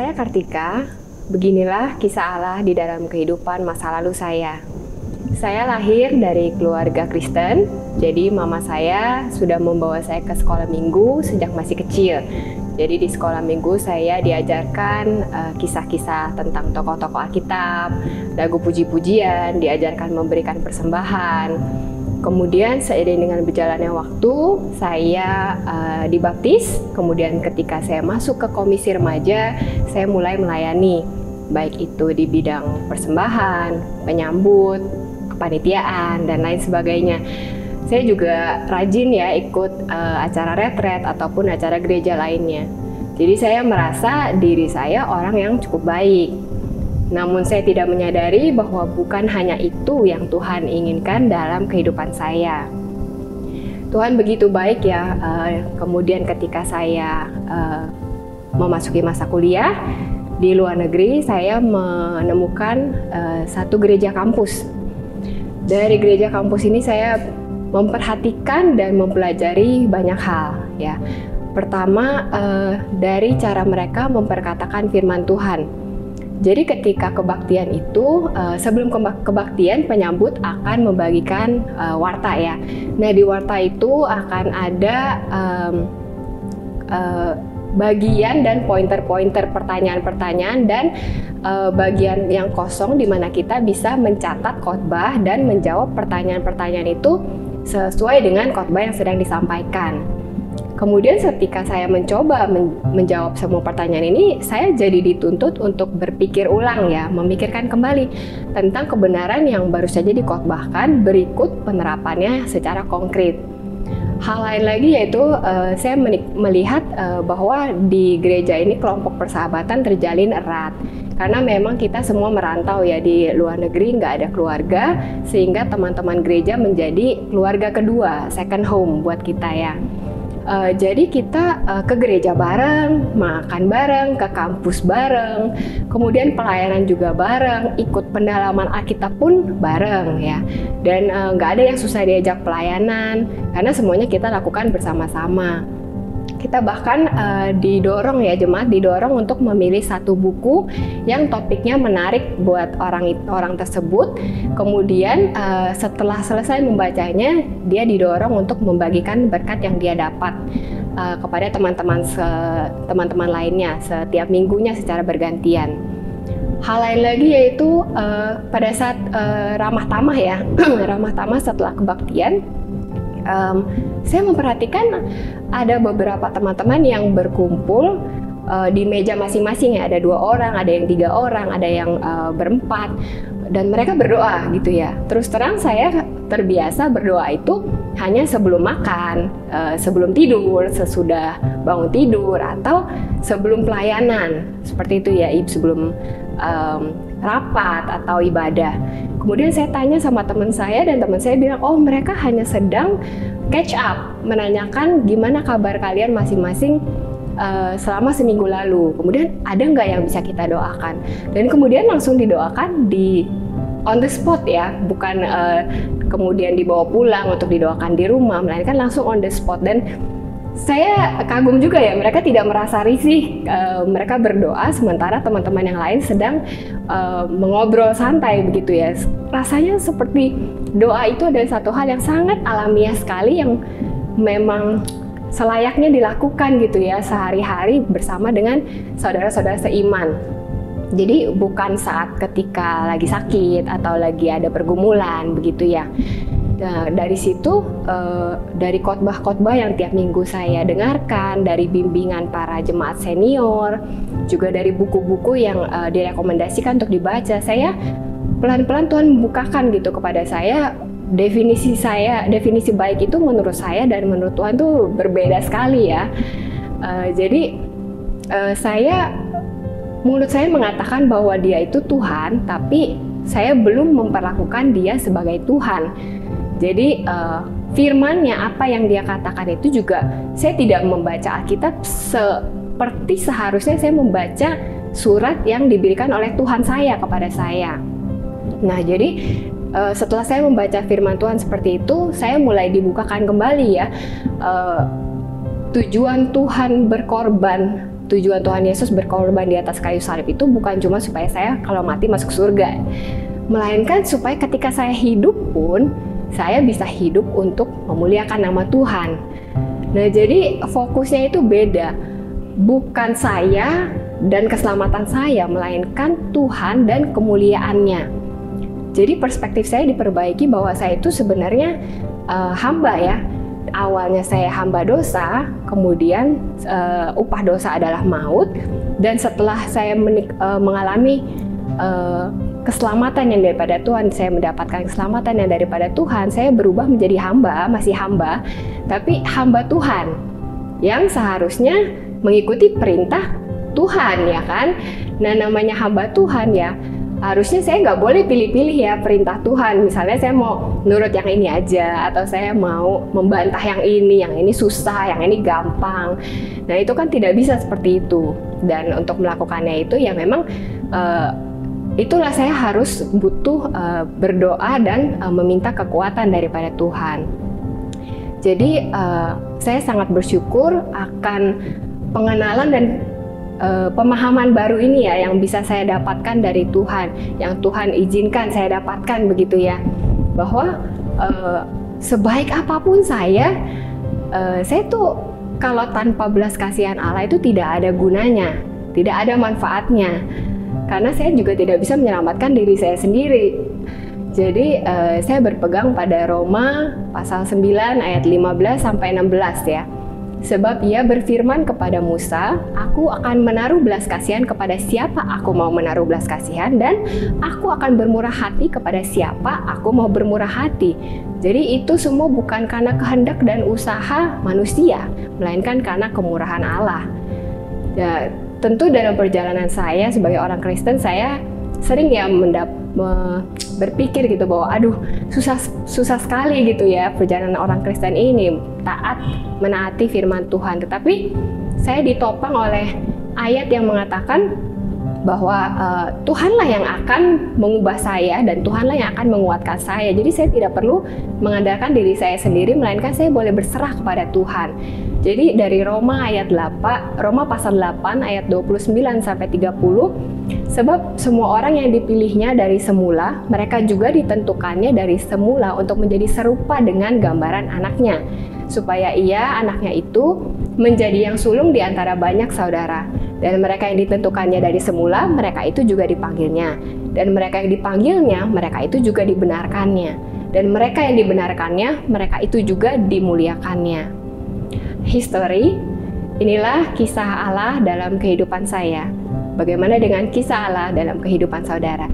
Saya Kartika, beginilah kisah Allah di dalam kehidupan masa lalu saya. Saya lahir dari keluarga Kristen, jadi mama saya sudah membawa saya ke sekolah minggu sejak masih kecil. Jadi di sekolah minggu saya diajarkan kisah-kisah tentang tokoh-tokoh Alkitab, lagu puji-pujian, diajarkan memberikan persembahan. Kemudian seiring dengan berjalannya waktu, saya dibaptis. Kemudian ketika saya masuk ke komisi remaja, saya mulai melayani, baik itu di bidang persembahan, penyambut, kepanitiaan, dan lain sebagainya. Saya juga rajin ya ikut acara retret ataupun acara gereja lainnya. Jadi saya merasa diri saya orang yang cukup baik. Namun saya tidak menyadari bahwa bukan hanya itu yang Tuhan inginkan dalam kehidupan saya. Tuhan begitu baik ya, kemudian ketika saya memasuki masa kuliah di luar negeri, saya menemukan satu gereja kampus. Dari gereja kampus ini saya memperhatikan dan mempelajari banyak hal ya. Pertama, dari cara mereka memperkatakan firman Tuhan. Jadi ketika kebaktian itu, sebelum kebaktian penyambut akan membagikan warta ya. Nah di warta itu akan ada bagian dan pointer-pointer pertanyaan-pertanyaan dan bagian yang kosong di mana kita bisa mencatat khotbah dan menjawab pertanyaan-pertanyaan itu sesuai dengan khotbah yang sedang disampaikan. Kemudian ketika saya mencoba menjawab semua pertanyaan ini, saya jadi dituntut untuk berpikir ulang ya, memikirkan kembali tentang kebenaran yang baru saja dikhotbahkan berikut penerapannya secara konkret. Hal lain lagi yaitu saya melihat bahwa di gereja ini kelompok persahabatan terjalin erat. Karena memang kita semua merantau ya di luar negeri, nggak ada keluarga, sehingga teman-teman gereja menjadi keluarga kedua, second home buat kita ya. Jadi kita ke gereja bareng, makan bareng, ke kampus bareng, kemudian pelayanan juga bareng, ikut pendalaman Alkitab pun bareng ya. Dan nggak ada yang susah diajak pelayanan, karena semuanya kita lakukan bersama-sama. Kita bahkan didorong ya, jemaat didorong untuk memilih satu buku yang topiknya menarik buat orang tersebut. Kemudian setelah selesai membacanya, dia didorong untuk membagikan berkat yang dia dapat kepada teman-teman lainnya setiap minggunya secara bergantian. Hal lain lagi yaitu pada saat ramah tamah ya, ramah tamah setelah kebaktian. Saya memperhatikan ada beberapa teman-teman yang berkumpul di meja masing-masing ya, ada 2 orang, ada yang 3 orang, ada yang berempat, dan mereka berdoa gitu ya. Terus terang saya terbiasa berdoa itu hanya sebelum makan, sebelum tidur, sesudah bangun tidur, atau sebelum pelayanan seperti itu ya, sebelum rapat atau ibadah. Kemudian saya tanya sama teman saya dan teman saya bilang, oh mereka hanya sedang catch up, menanyakan gimana kabar kalian masing-masing selama seminggu lalu. Kemudian ada nggak yang bisa kita doakan? Dan kemudian langsung didoakan di on the spot ya, bukan kemudian dibawa pulang untuk didoakan di rumah, melainkan langsung on the spot. Dan saya kagum juga ya, mereka tidak merasa risih, mereka berdoa sementara teman-teman yang lain sedang mengobrol santai begitu ya. Rasanya seperti doa itu adalah satu hal yang sangat alamiah sekali yang memang selayaknya dilakukan gitu ya sehari-hari bersama dengan saudara-saudara seiman. Jadi bukan saat ketika lagi sakit atau lagi ada pergumulan begitu ya. Nah, dari situ, dari khotbah-khotbah yang tiap minggu saya dengarkan, dari bimbingan para jemaat senior, juga dari buku-buku yang direkomendasikan untuk dibaca, saya pelan-pelan Tuhan membukakan gitu kepada saya, definisi baik itu menurut saya dan menurut Tuhan tuh berbeda sekali ya. Jadi mulut saya mengatakan bahwa dia itu Tuhan, tapi saya belum memperlakukan dia sebagai Tuhan. Jadi firman-Nya, apa yang dia katakan itu juga saya tidak membaca Alkitab seperti seharusnya saya membaca surat yang diberikan oleh Tuhan saya kepada saya. Nah jadi setelah saya membaca firman Tuhan seperti itu, saya mulai dibukakan kembali ya tujuan Tuhan berkorban tujuan Tuhan Yesus berkorban di atas kayu salib itu bukan cuma supaya saya kalau mati masuk surga, melainkan supaya ketika saya hidup pun saya bisa hidup untuk memuliakan nama Tuhan. Nah, jadi fokusnya itu beda. Bukan saya dan keselamatan saya, melainkan Tuhan dan kemuliaannya. Jadi perspektif saya diperbaiki bahwa saya itu sebenarnya hamba ya. Awalnya saya hamba dosa, kemudian upah dosa adalah maut, dan setelah saya mengalami keselamatan yang daripada Tuhan, saya mendapatkan keselamatan yang daripada Tuhan, saya berubah menjadi hamba, masih hamba, tapi hamba Tuhan yang seharusnya mengikuti perintah Tuhan, ya kan? Nah, namanya hamba Tuhan ya, harusnya saya nggak boleh pilih-pilih ya perintah Tuhan. Misalnya saya mau nurut yang ini aja, atau saya mau membantah yang ini susah, yang ini gampang. Nah, itu kan tidak bisa seperti itu. Dan untuk melakukannya itu ya memang itulah saya harus butuh berdoa dan meminta kekuatan daripada Tuhan. Jadi saya sangat bersyukur akan pengenalan dan pemahaman baru ini ya yang bisa saya dapatkan dari Tuhan, yang Tuhan izinkan saya dapatkan begitu ya, bahwa sebaik apapun saya tuh kalau tanpa belas kasihan Allah itu tidak ada gunanya, tidak ada manfaatnya, karena saya juga tidak bisa menyelamatkan diri saya sendiri. Jadi saya berpegang pada Roma pasal 9 ayat 15 sampai 16 ya. Sebab ia berfirman kepada Musa, aku akan menaruh belas kasihan kepada siapa aku mau menaruh belas kasihan, dan aku akan bermurah hati kepada siapa aku mau bermurah hati. Jadi itu semua bukan karena kehendak dan usaha manusia, melainkan karena kemurahan Allah. Ya, tentu dalam perjalanan saya sebagai orang Kristen, saya sering ya berpikir gitu bahwa aduh susah sekali gitu ya perjalanan orang Kristen ini menaati firman Tuhan. Tetapi saya ditopang oleh ayat yang mengatakan bahwa Tuhanlah yang akan mengubah saya dan Tuhanlah yang akan menguatkan saya. Jadi saya tidak perlu mengandalkan diri saya sendiri, melainkan saya boleh berserah kepada Tuhan. Jadi dari Roma pasal 8 ayat 29 sampai 30, sebab semua orang yang dipilihnya dari semula, mereka juga ditentukannya dari semula untuk menjadi serupa dengan gambaran anaknya, supaya ia, anaknya itu, menjadi yang sulung di antara banyak saudara. Dan mereka yang ditentukannya dari semula, mereka itu juga dipanggilnya. Dan mereka yang dipanggilnya, mereka itu juga dibenarkannya. Dan mereka yang dibenarkannya, mereka itu juga dimuliakannya. History, inilah kisah Allah dalam kehidupan saya. Bagaimana dengan kisah Allah dalam kehidupan saudara?